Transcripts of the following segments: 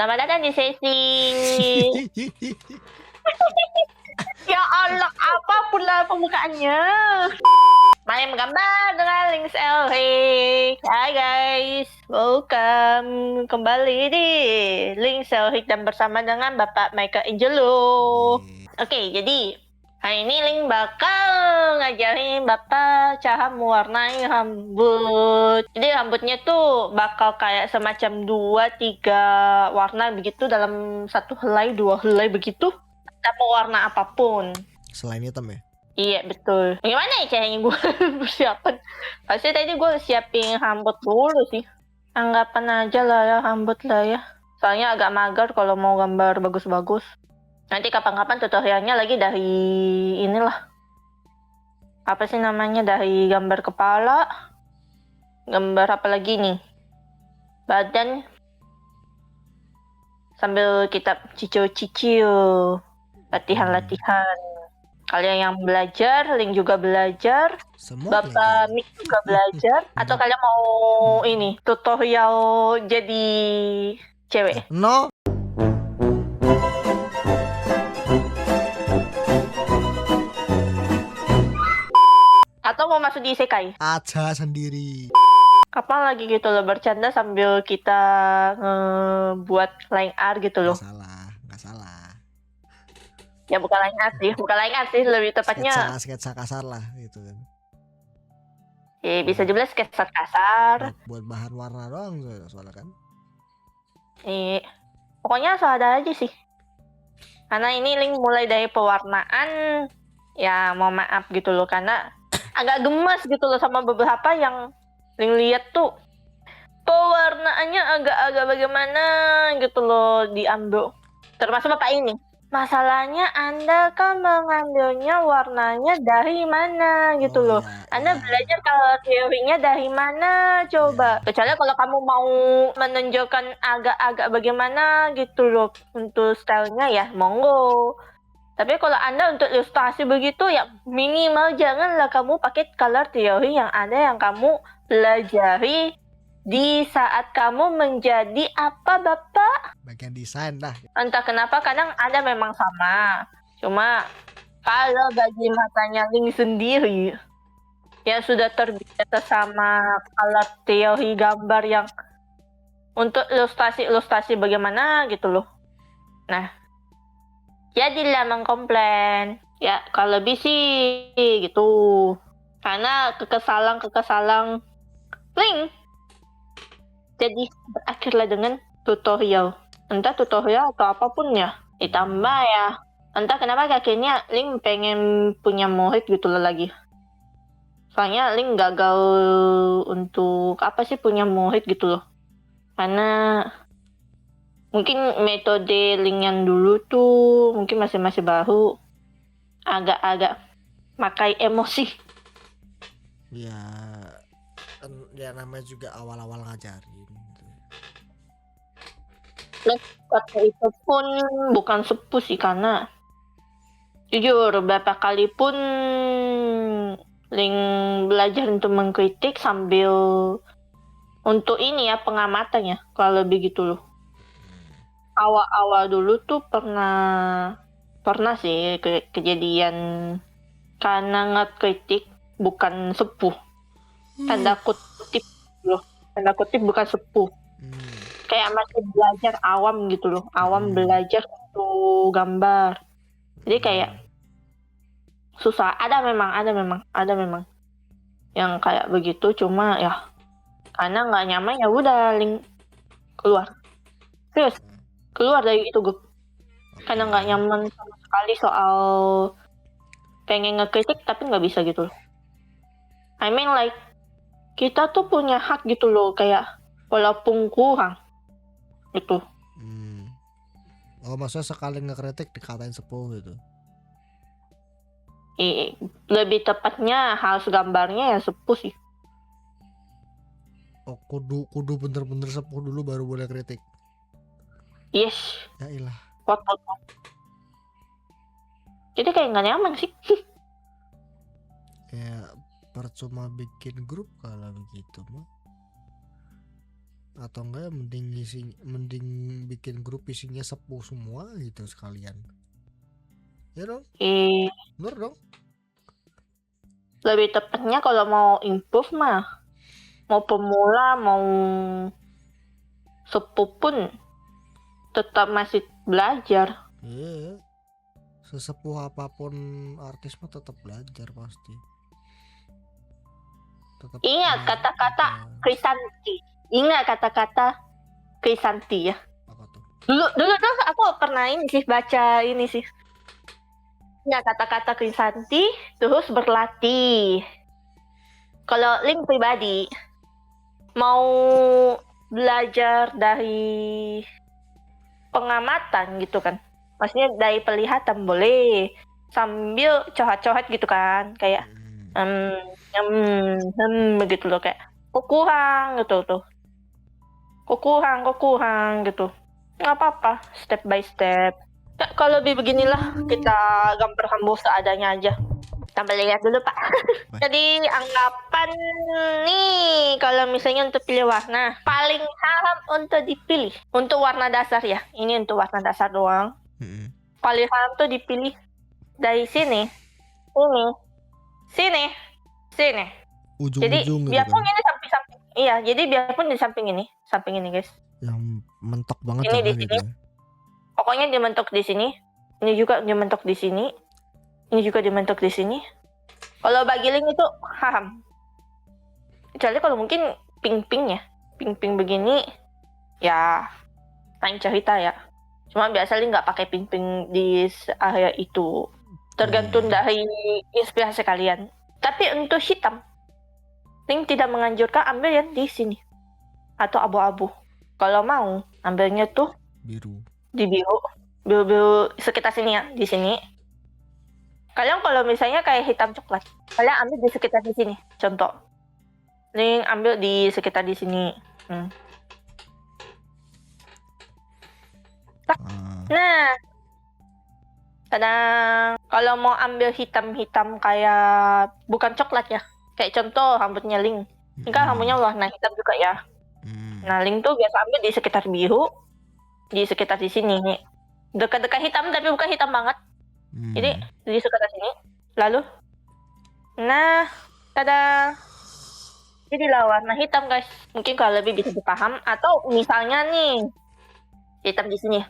Selamat datang di sesi. Ya Allah, apapun lah pembukaannya. Mari menggambar dengan Links Elric. Hai guys, welcome kembali di Links Elric dan bersama dengan Bapak Michael Angelo. Oke, jadi hari ini Link bakal ngajarin Bapak cara mewarnai rambut. Jadi rambutnya tuh bakal kayak semacam 2-3 warna begitu dalam satu helai, 2 helai begitu. Tanpa warna apapun. Selain hitam ya? Iya betul. Gimana ya caranya gue persiapan? Pasti tadi gue siapin rambut dulu sih. Anggapan aja lah ya rambut lah ya. Soalnya agak mager kalau mau gambar bagus-bagus. Nanti kapan-kapan tutorialnya lagi dari inilah. Apa sih namanya? Dari gambar kepala. Gambar apa lagi nih? Badan. Sambil kita cicil-cicil. Latihan-latihan. Kalian yang belajar, Link juga belajar. Semua Bapak Mik juga belajar. Atau kalian mau ini tutorial jadi cewek? No. Atau mau masuk di isekai? Aja sendiri. Kapan lagi gitu loh bercanda sambil kita buat line art gitu loh. Nggak salah. Ya bukan line art sih, lebih tepatnya. Sketsa kasar lah gitu kan. Bisa juga sketsa kasar. Buat bahan warna doang soalnya kan. Pokoknya asal ada aja sih. Karena ini Link mulai dari pewarnaan. Ya mau maaf gitu loh karena agak gemes gitu loh sama beberapa yang Link lihat tuh pewarnaannya agak-agak bagaimana gitu loh diambil. Termasuk bapak ini. Masalahnya Anda kan mengambilnya warnanya dari mana gitu loh. Anda belajar kalau teorinya dari mana coba. Kecuali kalau kamu mau menunjukkan agak-agak bagaimana gitu loh untuk stylenya ya monggo. Tapi kalau Anda untuk ilustrasi begitu ya minimal janganlah kamu pakai color theory yang ada yang kamu pelajari di saat kamu menjadi apa Bapak? Bagian desain dah. Entah kenapa kadang ada memang sama. Cuma kalau bagi matanya Link sendiri yang sudah terbiasa sama color teori gambar yang untuk ilustrasi bagaimana gitu loh. Nah, jadilah mengkomplain. Ya, kalau lebih sih gitu. Karena kekesalan Link jadi berakhirlah dengan tutorial. Entah tutorial atau apapun ya. Ditambah ya. Entah kenapa akhirnya Link pengen punya murid gitu loh lagi. Soalnya Link gagal untuk apa sih punya murid gitu loh. Karena mungkin metode Link yang dulu tuh mungkin masih baru. Agak-agak makai emosi. Ya namanya juga awal-awal ngajarin gitu. Waktu itu pun bukan sepuh sih karena jujur beberapa kali pun Link belajar untuk mengkritik sambil untuk ini ya pengamatannya kalau lebih gitu loh. Awal-awal dulu tuh pernah sih kejadian karena ngekritik bukan sepuh. Tanda kutip bukan sepuh. Kayak masih belajar awam gitu loh. Awam belajar untuk gambar. Jadi kayak susah. Ada memang yang kayak begitu. Cuma ya karena nggak nyaman ya udah Link keluar. Terus keluar dari itu gue. Karena nggak nyaman sama sekali soal pengen ngekritik tapi nggak bisa gitu loh. I mean like kita tuh punya hak gitu loh kayak walaupun kurang itu. Oh maksudnya sekali ngekritik dikatain sepuh gitu? Lebih tepatnya harus gambarnya ya sepuh sih. Oh kudu bener-bener sepuh dulu baru boleh kritik? Yes. Ya ilah. Jadi kayak nggak nyaman sih. Ya percuma bikin grup kalau begitu mah. Atau enggak mending bikin grup isinya sepuh semua gitu sekalian. Ya dong, Ih, bener dong. lebih tepatnya kalau mau improve mah, mau pemula, mau sepuh pun tetap masih belajar. Iya, sesepuh apapun artis mah tetap belajar pasti. Tetap Ingat kata-kata Krisanti. Ingat kata-kata Krisanti ya. apa tuh? Dulu tuh aku pernah ini sih baca ini sih. Ingat kata-kata Krisanti, terus berlatih. Kalau Link pribadi mau belajar dari pengamatan gitu kan. Maksudnya dari pelihatan boleh sambil cohat-cohat gitu kan, kayak begitu loh, kayak kok kurang gitu tuh. Kok kurang gitu. Nggak apa-apa, step by step. Ya, kalau lebih beginilah kita gambar hambur seadanya aja. Sampai lihat dulu Pak. Jadi anggapan nih kalau misalnya untuk pilih warna paling haram untuk dipilih untuk warna dasar ya. Ini untuk warna dasar doang. Paling haram tuh dipilih dari sini, sini. Jadi Ujung-ujung gitu biarpun kan. ini samping-samping. Iya, jadi biarpun di samping ini guys. Yang mentok banget Ini di jangan sini. gitu ya. Pokoknya dia mentok di sini. Ini juga dia mentok di sini. Ini juga dia mentok di sini. Kalau bagi Link itu haram. Kecuali kalau mungkin ping-ping ya. Ping-ping begini ya lain cerita ya. Cuma biasa Link nggak pakai ping-ping di area itu. Tergantung dari inspirasi kalian. Tapi untuk hitam, Link tidak menganjurkan ambil yang di sini. Atau abu-abu. Kalau mau, ambilnya tuh Biru. di biru. Biru sekitar sini ya, di sini. Kalian kalau misalnya kayak hitam coklat, kalian ambil di sekitar di sini. Contoh, Link ambil di sekitar di sini. Nah, kadang kalau mau ambil hitam-hitam kayak bukan coklat ya, kayak contoh rambutnya Link. Ini kan rambutnya warna hitam juga ya. Nah, Link tuh biasa ambil di sekitar biru, di sekitar di sini. Dekat-dekat hitam tapi bukan hitam banget. Jadi di sekitar sini. Lalu, nah, tada. Jadilah warna hitam guys. Mungkin kalau lebih bisa dipaham. Atau misalnya nih, hitam di sini.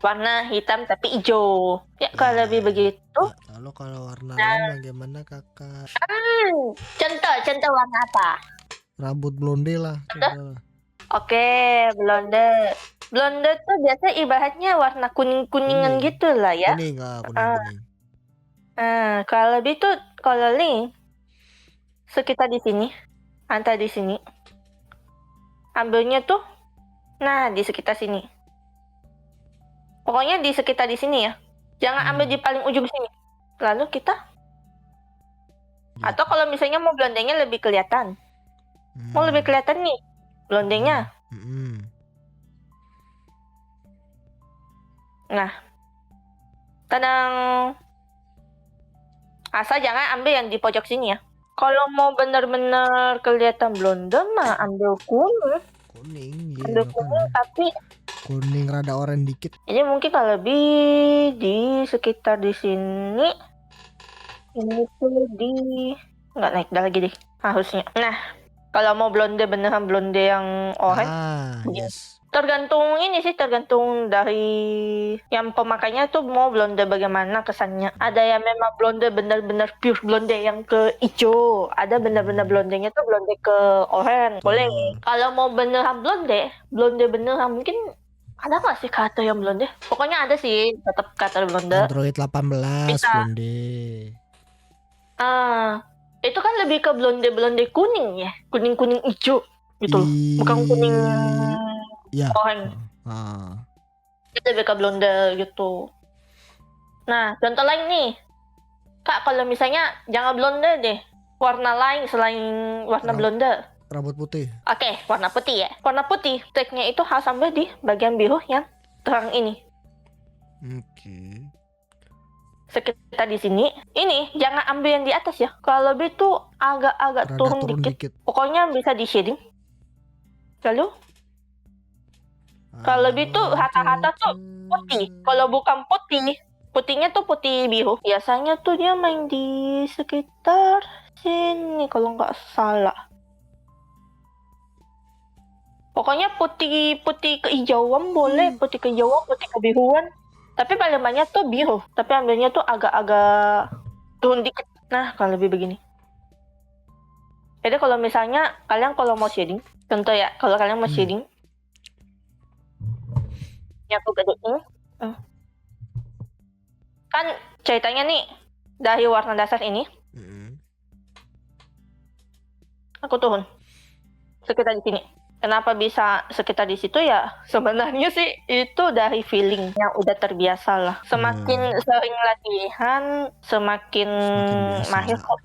Warna hitam tapi hijau. Ya kalau lebih begitu. Lalu kalau warna lain bagaimana kakak? Contoh warna apa? Rambut blonde lah. Oke, blonde. Blonde tuh biasa ibaratnya warna kuning-kuningan gitu lah ya. Kuning, kuning. Kalau lebih tuh, kalau Link sekitar di sini, antara di sini. Ambilnya tuh, nah di sekitar sini. Pokoknya di sekitar di sini ya. Jangan ambil di paling ujung sini. Lalu kita. Atau kalau misalnya mau blondenya lebih kelihatan. Mau lebih kelihatan nih blondenya. Nah, kadang asal jangan ambil yang di pojok sini ya. Kalau mau benar-benar kelihatan blonde mah ambil kuning. Ambil kuning tapi kuning rada oranye dikit. Ini mungkin kalau lebih di sekitar di sini. Ini tuh di nggak naik dah lagi deh harusnya. Nah, kalau mau blonde beneran blonde yang oranye. Yes. Tergantung ini sih, tergantung dari yang pemakainya tuh mau blonde bagaimana kesannya. Ada yang memang blonde benar-benar pure blonde yang ke hijau. Ada benar-benar blondenya tuh blonde ke oranye. Boleh. Kalau mau beneran blonde beneran mungkin ada nggak sih kata yang blonde? Pokoknya ada sih tetap kata blonde. Android 18 blonde. Itu kan lebih ke blonde kuning ya. Kuning-kuning hijau gitu. Bukan kuning oranye. Itu lebih ke blonde gitu. Nah, contoh lain nih. Kak, kalau misalnya jangan blonde deh. Warna lain selain warna blonde. Rambut putih. Oke, warna putih ya. Warna putih, tagnya itu harus sampai di bagian biru yang terang ini. sekitar di sini. Ini jangan ambil yang di atas ya. Kalau lebih tuh agak-agak Rada turun turun dikit. dikit. Pokoknya bisa di shading. Lalu kalau lebih tuh hata-hata tuh putih. Kalau bukan putih, putihnya tuh putih biru. Biasanya tuh dia main di sekitar sini kalau nggak salah. Pokoknya putih kehijauan boleh, putih kehijauan, putih kebiruan. Tapi paling banyak tuh biru. Tapi ambilnya tuh agak-agak turun dikit. Nah, kalau lebih begini. Jadi kalau misalnya kalian kalau mau shading, contoh ya, kalau kalian mau shading, ini aku gedein. Kan ceritanya nih, dari warna dasar ini, aku turun. Sekitar di sini. Kenapa bisa sekitar di situ ya? Sebenarnya sih itu dari feeling yang udah terbiasa lah. Semakin sering latihan, semakin biasa. mahir kok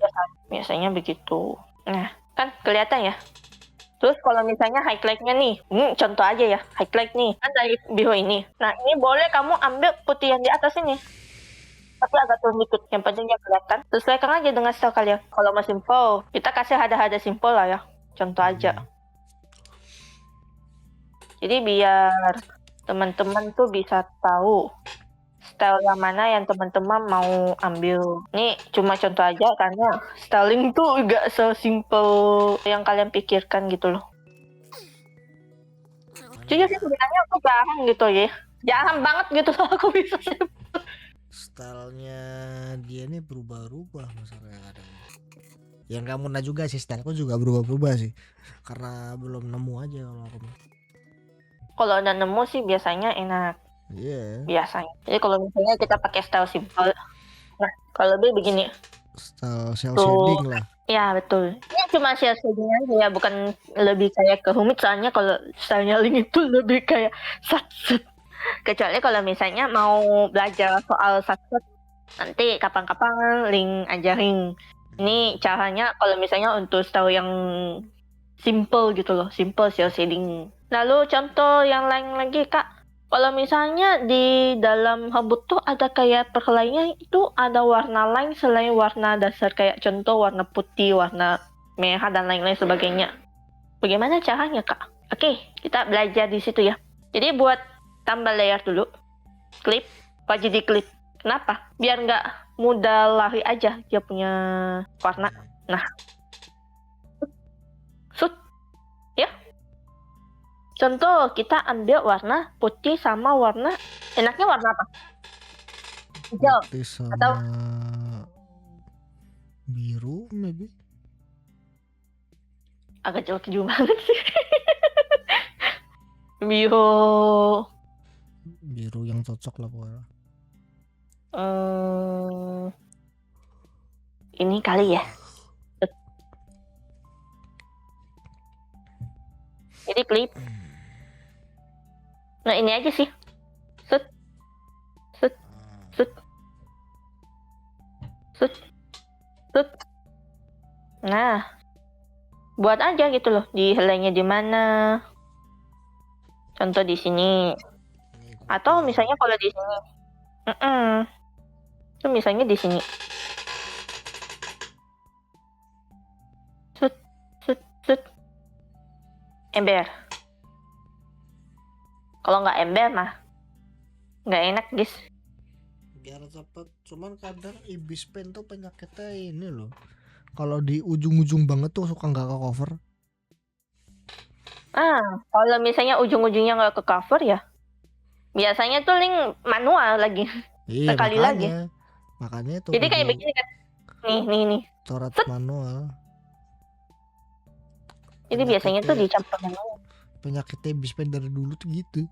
biasanya begitu. Nah, kan kelihatan ya. Terus kalau misalnya highlight-nya nih, contoh aja ya, highlight nih, kan dari biru ini. Nah, ini boleh kamu ambil putih yang di atas ini. Tapi agak turun dikit, yang penting dia kelihatan. Sesuaikan aja dengan style kalian. Kalau mau simple, kita kasih hada-hada simple lah ya. Contoh aja. Jadi biar teman-teman tuh bisa tahu style yang mana yang teman-teman mau ambil. Ini cuma contoh aja karena styling tuh gak sesimpel yang kalian pikirkan gitu loh. Jujur sih sebenarnya aku jarang gitu ya. Jarang banget gitu loh aku bisa simple. Stylenya dia ini berubah-ubah masalahnya kadang. Yang kamu nah juga sih, styleku juga berubah-ubah sih. Karena belum nemu aja kalau aku. Kalau udah nemu sih biasanya enak. Iya. Biasanya. Jadi kalau misalnya kita pakai style simple, nah kalau lebih begini. Style cel shading lah. Ya betul. Ini cuma share shading aja ya, bukan lebih kayak ke humid. Soalnya kalau stylenya Link itu lebih kayak satset. Kecuali kalau misalnya mau belajar soal satset, nanti kapan-kapan Link ajarin. Ini caranya kalau misalnya untuk style yang simple gitu loh, simple share shading. Lalu contoh yang lain lagi Kak, kalau misalnya di dalam Habut tuh ada kayak perhelainya itu ada warna lain selain warna dasar kayak contoh warna putih, warna merah dan lain-lain sebagainya. Bagaimana caranya Kak? Oke, kita belajar di situ ya. Jadi buat tambah layer dulu, klip, wajib di klip. Kenapa? Biar nggak mudah lari aja dia punya warna. Nah, shoot, ya. Contoh kita ambil warna putih sama warna, enaknya warna apa? Hijau Putih sama atau biru maybe. agak jauh banget sih. Biru yang cocok lah pokoknya. Ini kali ya. Jadi klip. Nah ini aja sih. Set. Set. Set. Set. Set. Nah. Buat aja gitu loh. Di helainya di mana. Contoh di sini. Atau misalnya kalau di sini. Itu misalnya di sini. Set. Set. Set. Ember. Kalau nggak ember mah nggak enak guys. Biar cepet, cuman kadang ibis pen tuh penyakitnya ini loh. Kalau di ujung-ujung banget tuh suka nggak ke cover. Kalau misalnya ujung-ujungnya nggak ke cover ya, biasanya tuh Link manual lagi. Iya, sekali lagi. Makanya itu. Jadi kayak begini kan. Nih. Coret manual. Jadi biasanya tuh dicampur manual. Penyakitnya ibis pen dari dulu tuh gitu.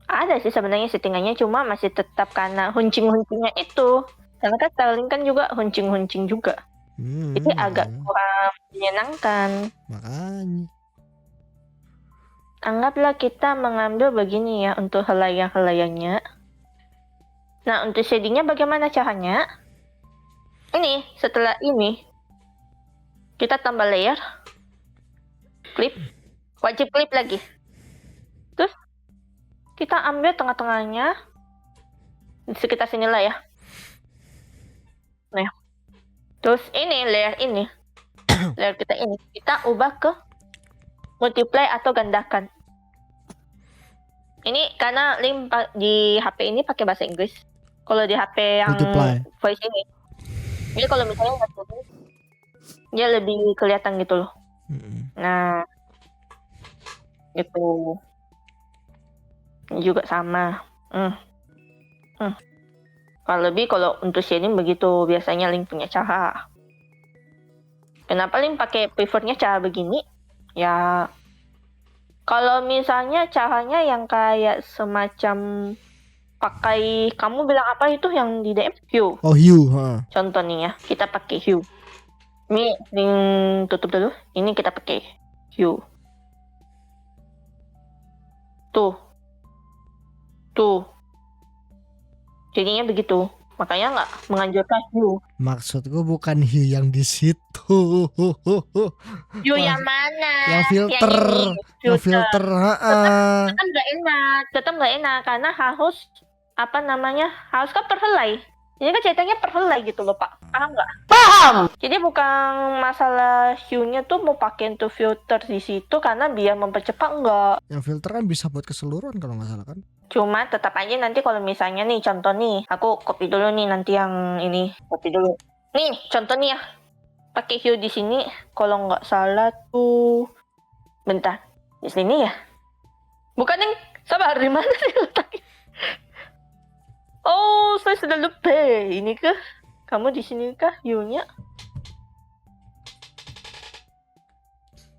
Ada sih sebenarnya settingannya, cuma masih tetap karena huncing-huncingnya itu. Karena kan styling kan juga huncing-huncing juga. Jadi agak kurang menyenangkan. Makanya. Anggaplah kita mengambil begini ya untuk helaian-helaiannya. Nah untuk shadingnya bagaimana caranya? Ini setelah ini kita tambah layer, klip, wajib klip lagi. Terus kita ambil tengah-tengahnya, sekitar sinilah ya. Nah, terus ini layer kita ini kita ubah ke multiply atau gandakan. Ini karena link di HP ini pakai bahasa Inggris. Kalau di HP yang Multiply. voice ini, jadi kalau misalnya nggak tulis, dia lebih kelihatan gitu loh. Nah, itu ini juga sama. Kalau untuk shading begitu biasanya link punya cara. Kenapa link pakai prefernya cara begini? Ya, kalau misalnya caranya yang kayak semacam pakai, kamu bilang apa itu yang di DM? Hue. Oh, hue, ha. Contoh nih ya, kita pakai hue. Ini link tutup dulu. Ini kita pakai hue. Tuh. Jadinya begitu. Makanya nggak menganjurkan hue. Maksudku bukan hue yang di situ. Hue yang mana? Yang filter. Yang filter, Tetap nggak enak karena harus harus kan perhelai. Ini kan ceritanya perhelai gitu loh Pak, paham nggak? Paham. Jadi bukan masalah hue-nya tuh mau pakai untuk filter di situ karena biar mempercepat enggak. Yang filter kan bisa buat keseluruhan kalau nggak salah kan? Cuma tetap aja nanti kalau misalnya nih contoh nih, aku copy dulu nih nanti yang ini, copy dulu. Nih contoh nih ya, pakai hue di sini kalau nggak salah tuh, bentar di sini ya. Bukan yang sabar di mana sih letaknya? Oh, saya sudah lupa. Ini kah? Kamu di sini kah hue-nya?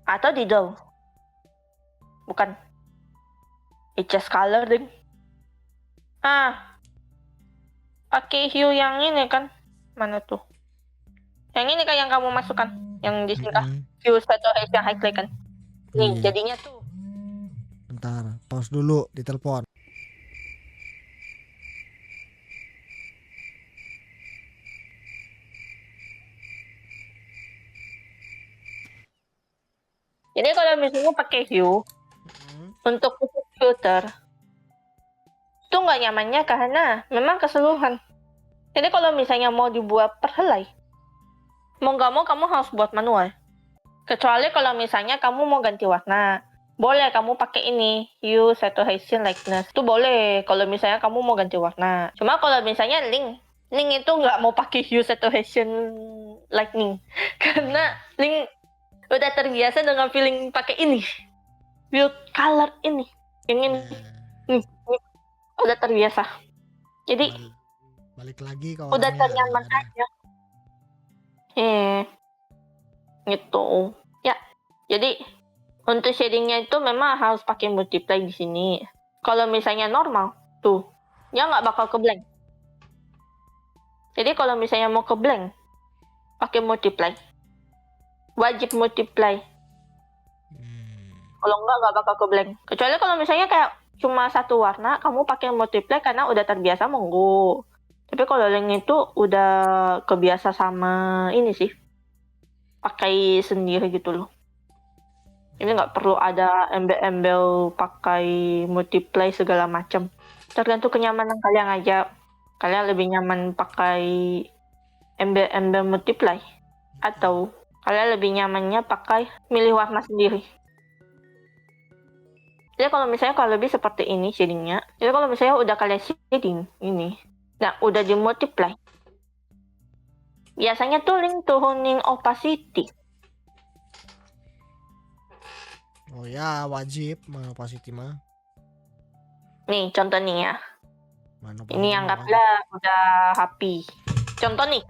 Atau di down? Bukan. It's just color ding. Pakai hue yang ini kan? Mana tuh? Yang ini kan yang kamu masukkan? Yang di sini kah? Hue satu yang highlight kan? Nih, jadinya tuh. Bentar, pause dulu, ditelepon. Jadi kalau misalnya pakai hue untuk khusus filter itu nggak nyamannya karena memang keseluruhan. Jadi kalau misalnya mau dibuat perhelai, mau nggak mau kamu harus buat manual. Kecuali kalau misalnya kamu mau ganti warna, boleh kamu pakai ini hue saturation lightness, itu boleh kalau misalnya kamu mau ganti warna. Cuma kalau misalnya link itu nggak mau pakai hue saturation lightning karena link udah terbiasa dengan feeling pakai ini, build color ini, yang ini, nih, udah terbiasa. Jadi balik lagi ke udah ternyaman aja. Gitu. Ya. Jadi untuk shadingnya itu memang harus pakai multiply di sini. Kalau misalnya normal, tuh, dia nggak bakal ke blank. Jadi kalau misalnya mau ke blank, pakai multiply. Wajib multiply. Kalau nggak bakal ke blank. Kecuali kalau misalnya kayak cuma satu warna, kamu pakai multiply karena udah terbiasa monggo. Tapi kalau link itu udah kebiasa sama ini sih, pakai sendiri gitu loh. Ini nggak perlu ada embel-embel pakai multiply segala macam. Tergantung kenyamanan kalian aja. Kalian lebih nyaman pakai embel-embel multiply atau kalian lebih nyamannya pakai milih warna sendiri. Jadi kalau misalnya lebih seperti ini shadingnya, jadi kalau misalnya udah kalian shading ini, nah udah di multiply, biasanya tuh link turunin opacity. Oh ya, wajib opacity mah. Nih contoh nih ya. Ini anggaplah udah happy. Contoh nih.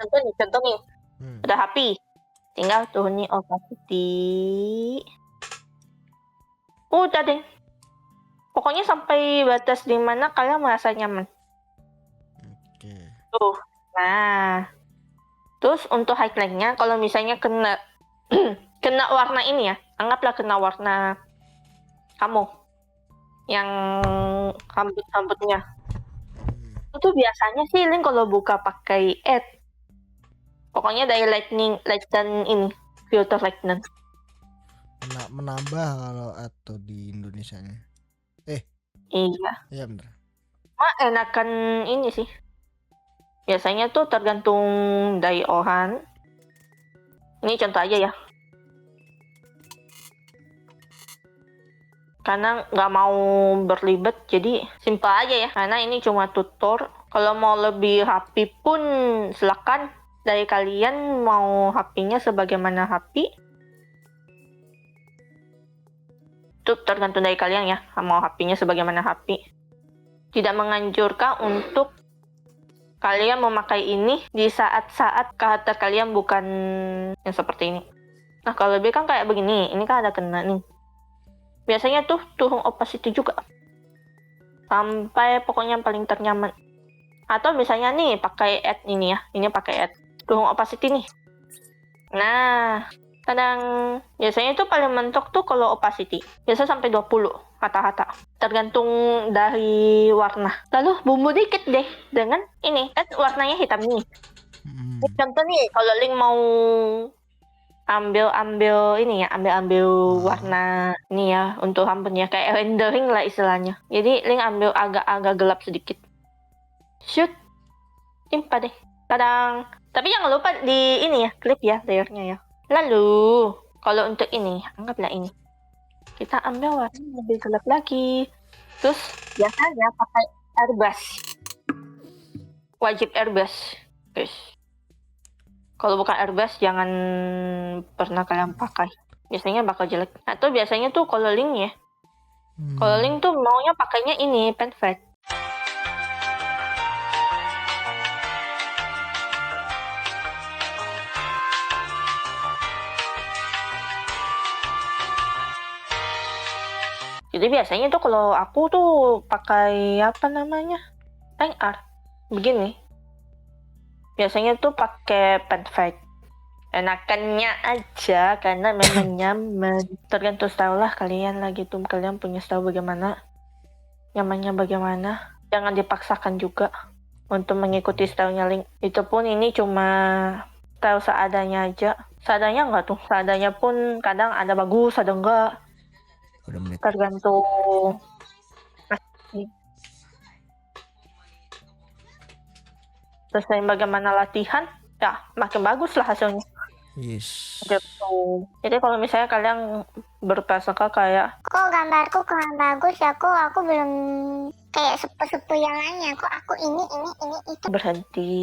Udah happy. Tinggal turunin opacity. Udah deh. Pokoknya sampai batas dimana kalian merasa nyaman. Oke. Tuh. Nah. Terus untuk highlightnya, kalau misalnya kena kena warna ini ya, anggaplah kena warna kamu yang rambutnya. Itu biasanya sih link kalau buka pakai add. Pokoknya dari lighten ini, filter lighten. Menambah kalau atau di Indonesianya. Iya. Iya bener. Enakan ini sih. Biasanya tuh tergantung dari Ohan. Ini contoh aja ya. Karena nggak mau berlibet, jadi simpel aja ya. Karena ini cuma tutor. Kalau mau lebih rapi pun silakan. Dari kalian mau HP-nya sebagaimana HP. Itu tergantung dari kalian ya. Mau HP-nya sebagaimana HP. Tidak menganjurkan untuk kalian memakai ini di saat-saat karakter kalian bukan yang seperti ini. Nah, kalau lebih kan kayak begini. Ini kan ada kena nih. Biasanya tuh turun opacity juga. Sampai pokoknya yang paling ternyaman. Atau misalnya nih pakai add ini ya. Ini pakai add. Turun opacity nih. Nah, kadang biasanya itu paling mentok tuh kalau opacity. Biasa sampai 20 kata-kata. Tergantung dari warna. Lalu bumbu dikit deh dengan ini. Kan warnanya hitam nih. Contoh nih, kalau Link mau ambil ini ya, ambil warna ini ya untuk rambutnya kayak rendering lah istilahnya. Jadi Link ambil agak gelap sedikit. Shoot, timpa deh. Kadang. Tapi jangan lupa di ini ya, klip ya layernya ya. Lalu kalau untuk ini, anggaplah ini. Kita ambil warna lebih gelap lagi. Terus biasanya pakai airbrush. Wajib airbrush, guys. Kalau bukan airbrush jangan pernah kalian pakai. Biasanya bakal jelek. Atau biasanya tuh kalau Link ya. Kalau Link tuh maunya pakainya ini pen fade. Jadi biasanya tuh kalau aku tuh pakai apa namanya? Pen art. Begini. Biasanya tuh pakai pen fade. Enakannya aja karena memang nyaman. Tergantung style lah kalian lah gitu. Kalian punya style bagaimana, nyamannya bagaimana. Jangan dipaksakan juga untuk mengikuti stylenya Link. Itu pun ini cuma style seadanya aja. Seadanya enggak tuh. Seadanya pun kadang ada bagus, ada enggak. Tergantung sesuai bagaimana latihan, ya makin bagus lah hasilnya. Yes. Gitu. Jadi kalau misalnya kalian berprasangka kayak kok gambarku kurang bagus ya, kok aku belum kayak sepu-sepu yang lainnya, kok aku ini itu. berhenti,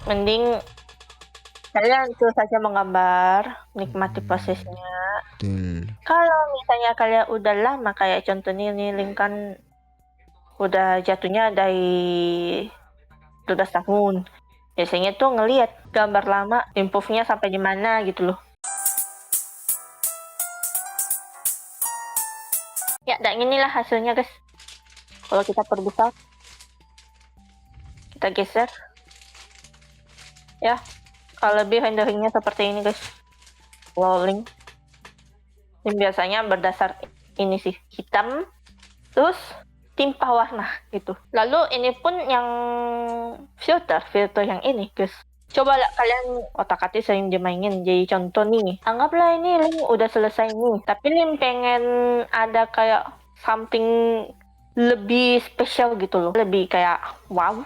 mending kalian terus saja menggambar, nikmati prosesnya. Betul. Kalau misalnya kalian udah lama kayak contohnya ini Link kan udah jatuhnya dari 12 tahun. Biasanya tuh ngelihat gambar lama, improve-nya sampai di mana gitu loh. Ya, dan inilah hasilnya guys. Kalau kita perbesar, kita geser. Ya, kalau lebih renderingnya seperti ini guys. Rolling. Ini biasanya berdasar ini sih, hitam, terus timpah warna gitu. Lalu ini pun yang filter yang ini guys. Coba lah kalian otak-atik sering dimainin. Jadi contoh nih, anggaplah ini Link udah selesai nih, tapi Link pengen ada kayak something lebih spesial gitu loh, lebih kayak wow.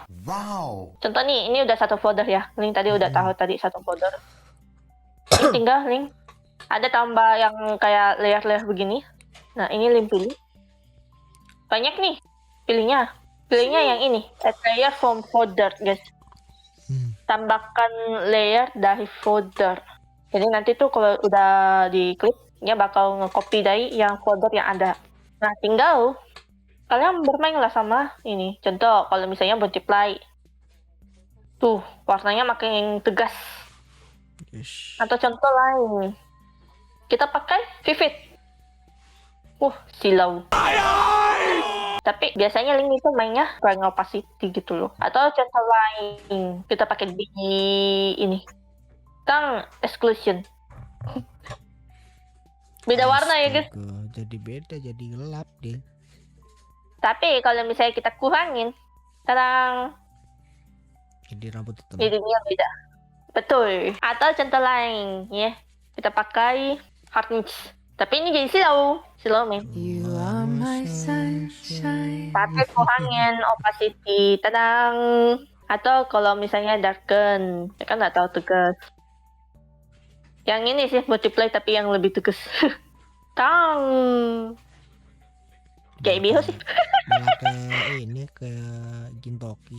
Contoh nih, ini udah satu folder ya. Link tadi udah tahu tadi satu folder. Ini tinggal Link ada tambah yang kayak layer-layer begini. Nah ini Link pilih. Banyak nih pilihnya yang ini, add layer from folder guys. Tambahkan layer dari folder. Jadi nanti tuh kalau udah diklik, dia bakal nge-copy dari yang folder yang ada. Nah tinggal kalian bermain lah sama ini. Contoh kalau misalnya multiply, tuh warnanya makin tegas. Yes. Atau contoh lain, kita pakai vivid. Silau. Tapi biasanya Link itu mainnya kurang opacity gitu loh. Atau contoh lain, kita pakai di ini, kan exclusion. Beda warna ya guys. Jadi beda, jadi gelap deh. Tapi kalau misalnya kita kurangin, sekarang Jadi rambut hitam. jadinya beda. Betul. Atau contoh lain ya, kita pakai hardness. Tapi ini jadi slow men. You are my sunshine. Tapi kurangin opacity, tadang. Atau kalau misalnya Darken, ya kan nggak tahu tegas. Yang ini sih multiplay tapi yang lebih tegas. Tang. Kayak Biho sih. Malah kayak ini kayak Gintoki.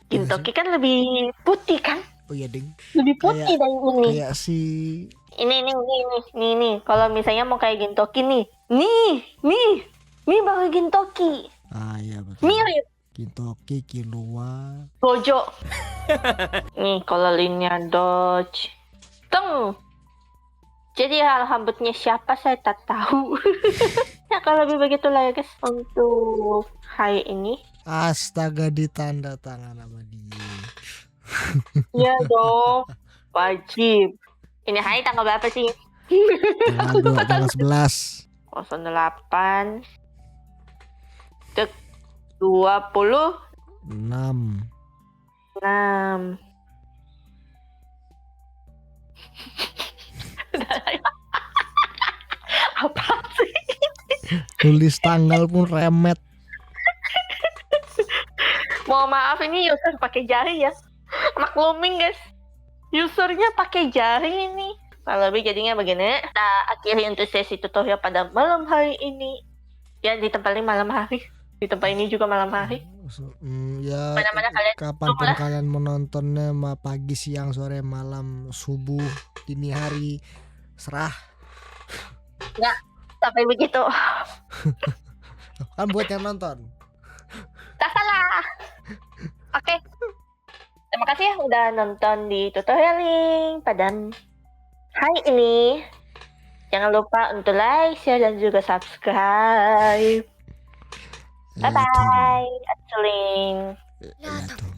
Gintoki kan lebih putih kan? Oh iya ding. Lebih putih dari ini. Kayak si Ini. Kalau misalnya mau kayak Gintoki nih. Nih baru Gintoki. iya betul. Mirip Gintoki, Killua. Gojo. Nih kalau linnya Dodge. Teng. Jadi hal hambutnya siapa saya tak tahu. Ya kalau lebih begitulah ya guys untuk hari ini. Astaga, ditanda tangan sama dia. Iya dong. Wajib. Ini hari tanggal berapa sih? Tanggal 11. 08 26 apa sih? Tulis tanggal pun remet. Mohon maaf ini user pakai jari ya. Maklumin guys. Usernya pakai jari ini. Kalau lebih jadinya begini. Kita akhiri untuk sesi tutorial pada malam hari ini. Ya di tempat ini malam hari. Di tempat ini juga malam hari. Ya Mana-mana kalian kapanpun kalian menontonnya, pagi, siang, sore, malam, subuh, dini hari, serah. Nggak sampai begitu. Kan buat yang nonton. Tak salah. Oke. Terima kasih ya udah nonton di tutorial link pada hari ini. Jangan lupa untuk like, share, dan juga subscribe. Bye-bye. Aculing. Ya, tuh.